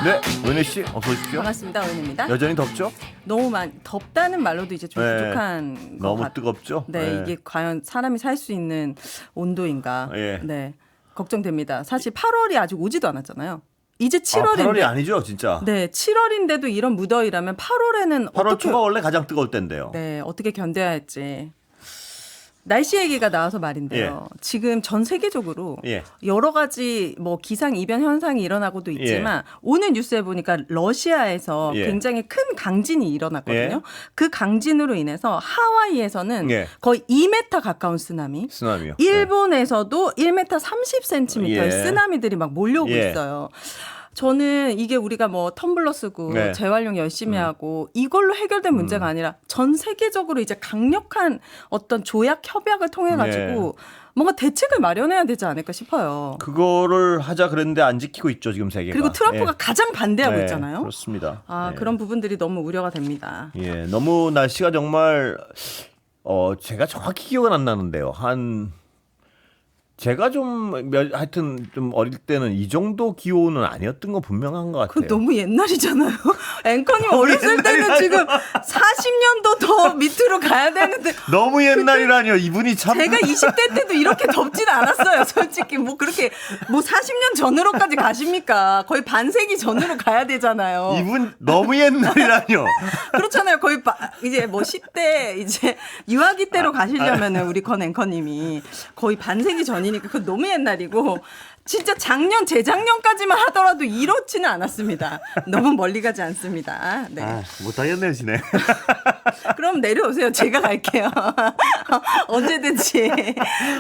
네, 은혜 씨 어서 오십시오. 반갑습니다. 은혜입니다. 여전히 덥죠? 너무 덥다는 말로도 이제 좀 네. 부족한 것 너무 뜨겁죠? 네, 네. 이게 과연 사람이 살 수 있는 온도인가? 예. 네, 걱정됩니다. 사실 8월이 아직 오지도 않았잖아요. 이제 아, 7월인데. 8월이 아니죠, 진짜. 네, 7월인데도 이런 무더위라면 8월에는 8월 어떻게 초가 원래 가장 뜨거울 때인데요. 네, 어떻게 견뎌야 할지. 날씨 얘기가 나와서 말인데요. 지금 전 세계적으로 예. 여러 가지 뭐 기상 이변 현상이 일어나고도 있지만 오늘 뉴스에 보니까 러시아에서 예. 굉장히 큰 강진이 일어났거든요. 예. 그 강진으로 인해서 하와이에서는 예. 거의 2m 가까운 쓰나미. 쓰나미요. 일본에서도 1m 30cm의 예. 쓰나미들이 막 몰려오고 예. 있어요. 저는 이게 우리가 뭐 텀블러 쓰고 네. 재활용 열심히 하고 이걸로 해결된 문제가 아니라 전 세계적으로 이제 강력한 어떤 조약 협약을 통해 가지고 뭔가 대책을 마련해야 되지 않을까 싶어요. 그거를 하자 그랬는데 안 지키고 있죠, 지금 세계가. 그리고 트럼프가 예. 가장 반대하고 네, 있잖아요. 그렇습니다. 아, 예. 그런 부분들이 너무 우려가 됩니다. 예, 너무 날씨가 정말 제가 정확히 기억은 안 나는데요. 제가 하여튼 좀 어릴 때는 이 정도 기온은 아니었던 거 분명한 것 같아요. 그건 너무 옛날이잖아요. 앵커님 너무 어렸을 때는 옛날이라뇨. 지금 40년도 더 밑으로 가야 되는데 너무 옛날이라뇨. 이분이 참. 제가 20대 때도 이렇게 덥진 않았어요. 솔직히 뭐 그렇게 뭐 40년 전으로까지 가십니까? 거의 반세기 전으로 가야 되잖아요. 이분 너무 옛날이라뇨. 그렇잖아요. 거의 이제 뭐 10대 이제 유아기 때로 가시려면은 우리 건 앵커님이 거의 반세기 전이니까 그건 너무 옛날이고 진짜 작년 재작년까지만 하더라도 이렇지는 않았습니다. 너무 멀리 가지 않습니다. 네. 못하겠네요. 그럼 내려오세요. 제가 갈게요. 언제든지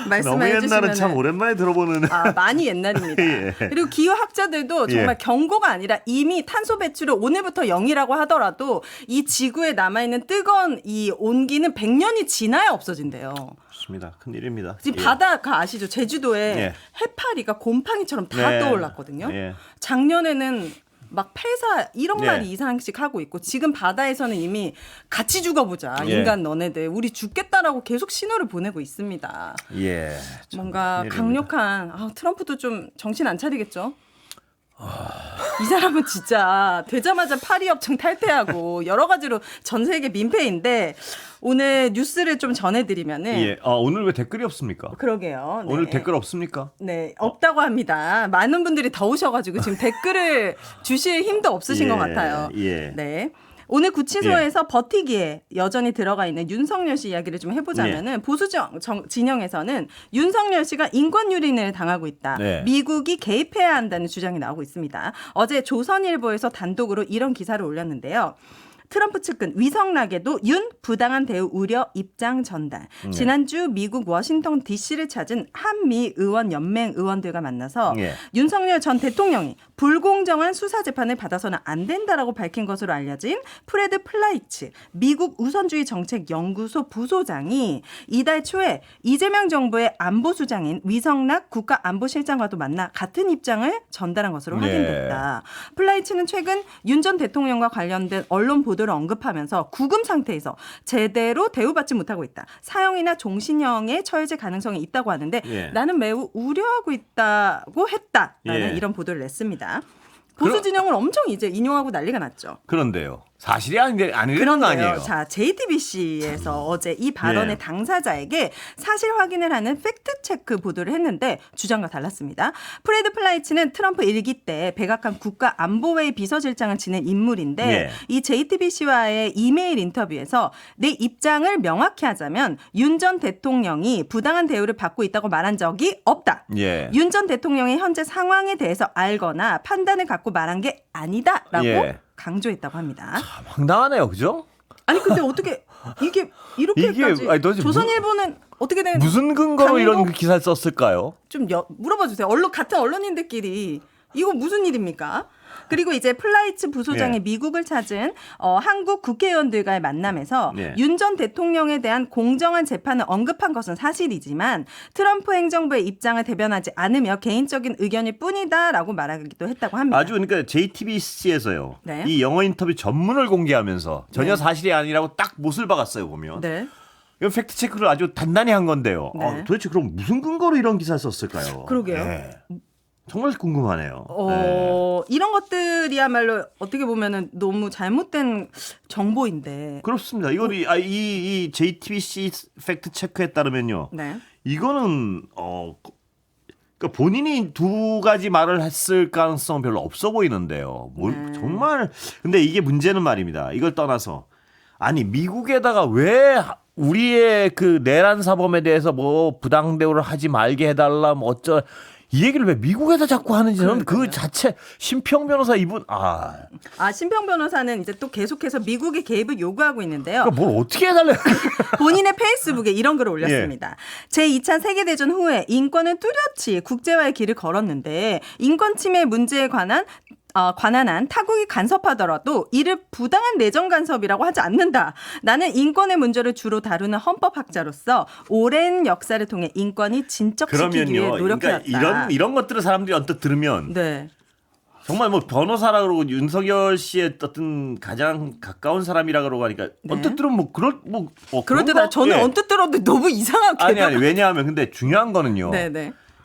말씀해 너무 옛날은 주시면 참 오랜만에 들어보는. 많이 옛날입니다. 예. 그리고 기후학자들도 정말 예. 경고가 아니라 이미 탄소 배출을 오늘부터 0이라고 하더라도 이 지구에 남아있는 뜨거운 이 온기는 100년이 지나야 없어진대요. 좋습니다. 큰일입니다. 지금 바다가 아시죠? 제주도에 예. 해파리가 곰팡이처럼 다 네. 떠올랐거든요. 예. 작년에는 막 폐사 이런 네. 말이 이상씩 하고 있고 지금 바다에서는 이미 같이 죽어보자. 예. 인간 너네들 우리 죽겠다라고 계속 신호를 보내고 있습니다. 예. 참 뭔가 큰일입니다. 강력한 트럼프도 좀 정신 안 차리겠죠? 이 사람은 진짜 되자마자 파리협정 탈퇴하고 여러 가지로 전 세계 민폐인데 오늘 뉴스를 좀 전해드리면은 예. 오늘 왜 댓글이 없습니까? 그러게요. 네. 오늘 댓글 없습니까? 네, 없다고 합니다. 많은 분들이 더우셔가지고 지금 댓글을 주실 힘도 없으신 것 같아요. 예. 네. 오늘 구치소에서 버티기에 여전히 들어가 있는 윤석열 씨 이야기를 좀 해보자면은 보수 진영에서는 윤석열 씨가 인권 유린을 당하고 있다. 네. 미국이 개입해야 한다는 주장이 나오고 있습니다. 어제 조선일보에서 단독으로 이런 기사를 올렸는데요. 트럼프 측은 위성락에도 윤 부당한 대우 우려 입장 전달. 지난주 미국 워싱턴 DC를 찾은 한미 의원 연맹 의원들과 만나서 윤석열 전 대통령이 불공정한 수사 재판을 받아서는 안 된다라고 밝힌 것으로 알려진 프레드 플라이츠 미국 우선주의 정책 연구소 부소장이 이달 초에 이재명 정부의 안보수장인 위성락 국가안보실장과도 만나 같은 입장을 전달한 것으로 확인됐다. 플라이츠는 최근 윤 전 대통령과 관련된 언론 보도를 언급하면서 구금 상태에서 제대로 대우받지 못하고 있다. 사형이나 종신형에 처해질 가능성이 있다고 하는데 나는 매우 우려하고 있다고 했다라는 이런 보도를 냈습니다. 보수 진영을 엄청 이제 인용하고 난리가 났죠. 그런데요. 사실이 아니라는 거 아니에요. 자, JTBC에서 어제 이 발언의 당사자에게 사실 확인을 하는 팩트체크 보도를 했는데 주장과 달랐습니다. 프레드 플라이츠는 트럼프 일기 때 백악관 국가안보회의 비서실장을 지낸 인물인데 이 JTBC와의 이메일 인터뷰에서 내 입장을 명확히 하자면 윤 전 대통령이 부당한 대우를 받고 있다고 말한 적이 없다. 윤 전 대통령의 현재 상황에 대해서 알거나 판단을 갖고 말한 게 아니다라고 강조했다고 합니다. 참 황당하네요, 그죠? 아니 근데 어떻게 이게 이렇게까지 조선일보는 어떻게 된 무슨 근거로 이런 기사를 썼을까요? 좀 물어봐 주세요. 같은 언론인들끼리 이거 무슨 일입니까? 그리고 이제 플라이츠 부소장이 미국을 찾은 한국 국회의원들과의 만남에서 윤 전 대통령에 대한 공정한 재판을 언급한 것은 사실이지만 트럼프 행정부의 입장을 대변하지 않으며 개인적인 의견일 뿐이다라고 말하기도 했다고 합니다. 아주 그러니까 JTBC에서요. 이 영어 인터뷰 전문을 공개하면서 전혀 사실이 아니라고 딱 못을 박았어요, 보면. 이건 팩트 체크를 아주 단단히 한 건데요. 도대체 그럼 무슨 근거로 이런 기사를 썼을까요? 그러게요. 정말 궁금하네요. 이런 것들이야말로 어떻게 보면은 너무 잘못된 정보인데. 그렇습니다. 이거 이 JTBC 팩트 체크에 따르면요. 네. 이거는 그러니까 본인이 두 가지 말을 했을 가능성 별로 없어 보이는데요. 정말 근데 이게 문제는 말입니다. 이걸 떠나서 아니 미국에다가 왜 우리의 그 내란 사범에 대해서 뭐 부당 대우를 하지 말게 해달라 뭐 어쩌 이 얘기를 왜 미국에다 자꾸 하는지 저는 그 자체 심평 변호사 이분 심평 변호사는 이제 또 계속해서 미국의 개입을 요구하고 있는데요. 그러니까 뭘 어떻게 해달래? 본인의 페이스북에 이런 글을 올렸습니다. 제2차 세계대전 후에 인권은 뚜렷이 국제화의 길을 걸었는데 인권 침해 문제에 관한 한 타국이 간섭하더라도 이를 부당한 내정 간섭이라고 하지 않는다. 나는 인권의 문제를 주로 다루는 헌법학자로서 오랜 역사를 통해 인권이 진척시키기 위해 노력해왔다. 그러니까 이런 것들을 사람들이 언뜻 들으면 정말 뭐 변호사라 그러고 윤석열 씨의 어떤 가장 가까운 사람이라 그러고 하니까 언뜻 들으면 그런데 저는 언뜻 들어도 너무 이상하게 아니 왜냐하면 근데 중요한 거는요.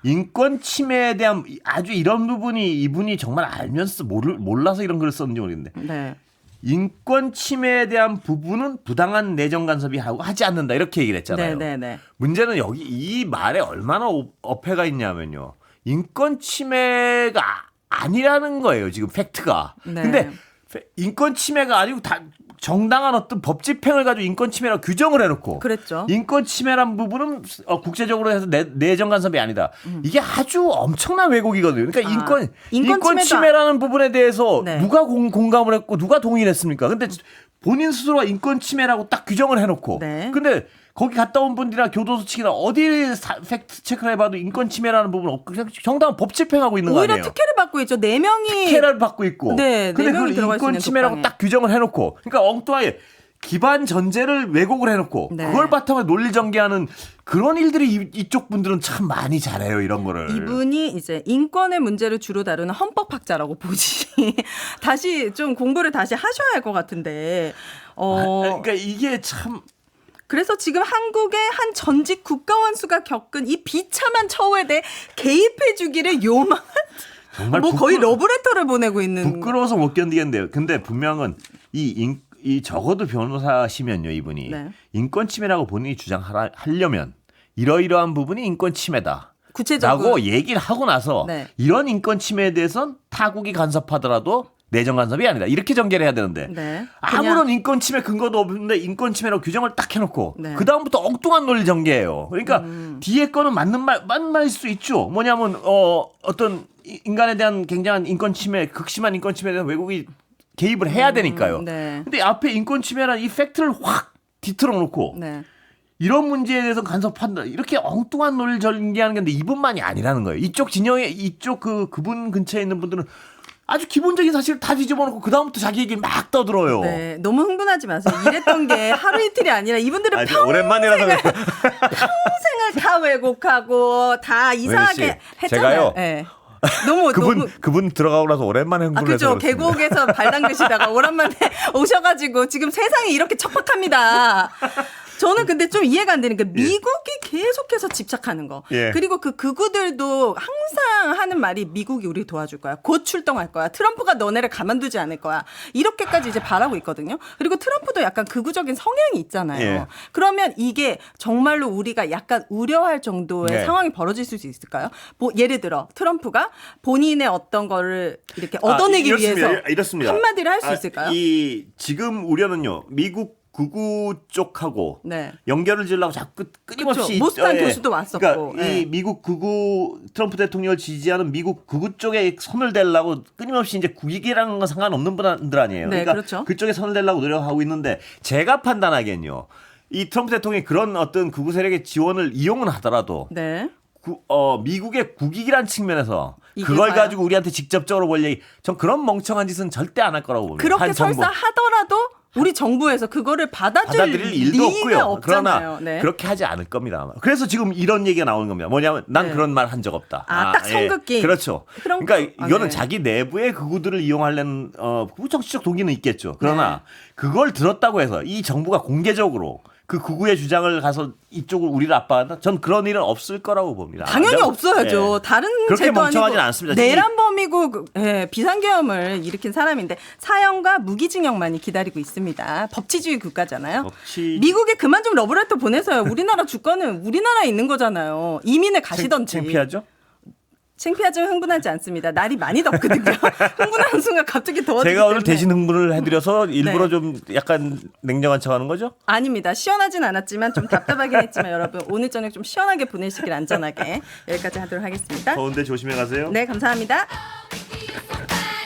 인권 침해에 대한 아주 이런 부분이 이분이 정말 알면서 몰라서 이런 글을 썼는지 모르겠는데 인권 침해에 대한 부분은 부당한 내정 간섭이 하지 않는다 이렇게 얘기를 했잖아요. 문제는 여기 이 말에 얼마나 어폐가 있냐면요. 인권 침해가 아니라는 거예요. 지금 팩트가. 근데 인권 침해가 아니고 다 정당한 어떤 법 집행을 가지고 인권 침해라고 규정을 해놓고 그랬죠. 인권 침해란 부분은 국제적으로 해서 내정 간섭이 아니다. 이게 아주 엄청난 왜곡이거든요. 그러니까 인권 침해라는 부분에 대해서 누가 공감을 했고 누가 동의를 했습니까? 근데 본인 스스로가 인권 침해라고 딱 규정을 해놓고 근데 거기 갔다 온 분들이나 교도소 측이나 어디 팩트 체크를 해봐도 인권 침해라는 부분은 없고 그냥 정당한 법 집행하고 있는 거 아니에요. 오히려 특혜를 받고 있죠. 4명이 특혜를 받고 있고. 근데 그걸 인권 침해라고 딱 규정을 해놓고 그러니까 엉뚱하게 기반 전제를 왜곡을 해놓고 그걸 바탕으로 논리 전개하는 그런 일들이 이쪽 분들은 참 많이 잘해요. 이런 거를. 이분이 이제 인권의 문제를 주로 다루는 헌법학자라고 보지. 다시 좀 공부를 다시 하셔야 할 것 같은데. 그러니까 이게 참. 그래서 지금 한국의 한 전직 국가원수가 겪은 이 비참한 처우에 대해 개입해주기를 요망한 정말 거의 러브레터를 보내고 있는. 부끄러워서 못 견디겠는데요. 근데 분명은 이 적어도 변호사시면요 이분이 인권 침해라고 본인이 주장하려면 이러이러한 부분이 인권 침해다. 구체적으로 라고 얘기를 하고 나서 이런 인권 침해에 대해서는 타국이 간섭하더라도 내정 간섭이 아니다. 이렇게 전개를 해야 되는데 아무런 인권 침해 근거도 없는데 인권 침해라고 규정을 딱 해놓고 그 다음부터 엉뚱한 논리 전개예요. 그러니까 뒤에 거는 맞는 말일 수 있죠. 뭐냐면 어떤 인간에 대한 굉장한 인권 침해, 극심한 인권 침해에 대한 왜곡이 개입을 해야 되니까요. 근데 앞에 인권 침해라는 이 팩트를 확 뒤틀어 놓고 이런 문제에 대해서 간섭한다. 이렇게 엉뚱한 논리를 전개하는 건데 이분만이 아니라는 거예요. 이쪽 진영에 그분 근처에 있는 분들은 아주 기본적인 사실을 다 뒤집어 놓고 그다음부터 자기 얘기 막 떠들어요. 너무 흥분하지 마세요. 이랬던 게 하루 이틀이 아니라 이분들은 오랜만이라서 평생을 다 왜곡하고 다 이상하게 했잖아요. 제가요. 너무 그분 들어가고 나서 오랜만에 흥분해서 그죠. 계곡에서 발 담그시다가 오랜만에 오셔가지고 지금 세상이 이렇게 척박합니다. 저는 근데 좀 이해가 안 되는 게 미국이 계속해서 집착하는 거. 그리고 그 극우들도 항상 하는 말이 미국이 우리 도와줄 거야. 곧 출동할 거야. 트럼프가 너네를 가만두지 않을 거야. 이렇게까지 이제 바라고 있거든요. 그리고 트럼프도 약간 극우적인 성향이 있잖아요. 그러면 이게 정말로 우리가 약간 우려할 정도의 상황이 벌어질 수 있을까요? 예를 들어 트럼프가 본인의 어떤 거를 이렇게 얻어내기 위해서 이렇습니다. 한마디를 할 수 있을까요? 지금 우려는요. 미국 극우 쪽하고 연결을 지으려고 자꾸 끊임없이 모스탄 교수도 왔었고 그러니까 이 미국 극우 트럼프 대통령을 지지하는 미국 극우 쪽에 손을 대려고 끊임없이 이제 국익이랑은 건 상관없는 분들 아니에요. 그러니까 그쪽에 손을 대려고 노력하고 있는데 제가 판단하기엔요. 이 트럼프 대통령이 그런 어떤 극우 세력의 지원을 이용은 하더라도 미국의 국익이란 측면에서 그걸 가지고 우리한테 직접적으로 볼 얘기 전 그런 멍청한 짓은 절대 안 할 거라고 봅니다. 그렇게 설사 하더라도 우리 정부에서 그거를 받아들일 일도 없고요. 없잖아요. 그러나 그렇게 하지 않을 겁니다. 아마. 그래서 지금 이런 얘기가 나오는 겁니다. 뭐냐면 난 그런 말 한 적 없다. 딱 선긋기. 그렇죠. 그러니까 이거는 자기 내부의 극우들을 이용하려는 정치적 동기는 있겠죠. 그러나 그걸 들었다고 해서 이 정부가 공개적으로 그 극우의 주장을 가서 이쪽을 우리를 압박한다? 전 그런 일은 없을 거라고 봅니다. 당연히 없어야죠. 다른 그렇게 죄도 멍청하진 아니고 않습니다. 내란범이고 비상계엄을 일으킨 사람인데 사형과 무기징역만이 기다리고 있습니다. 법치주의 국가잖아요. 미국에 그만 좀 러브레터 보내서요. 우리나라 주권은 우리나라에 있는 거잖아요. 이민을 가시던지. 창피하죠? 창피하지만 흥분하지 않습니다. 날이 많이 덥거든요. 흥분하는 순간 갑자기 더워지기 제가 오늘 때문에. 대신 흥분을 해드려서 일부러 네. 좀 약간 냉정한 척하는 거죠? 아닙니다. 시원하진 않았지만 좀 답답하긴 했지만 여러분 오늘 저녁 좀 시원하게 보내시길 안전하게 여기까지 하도록 하겠습니다. 더운데 조심해 가세요. 네, 감사합니다.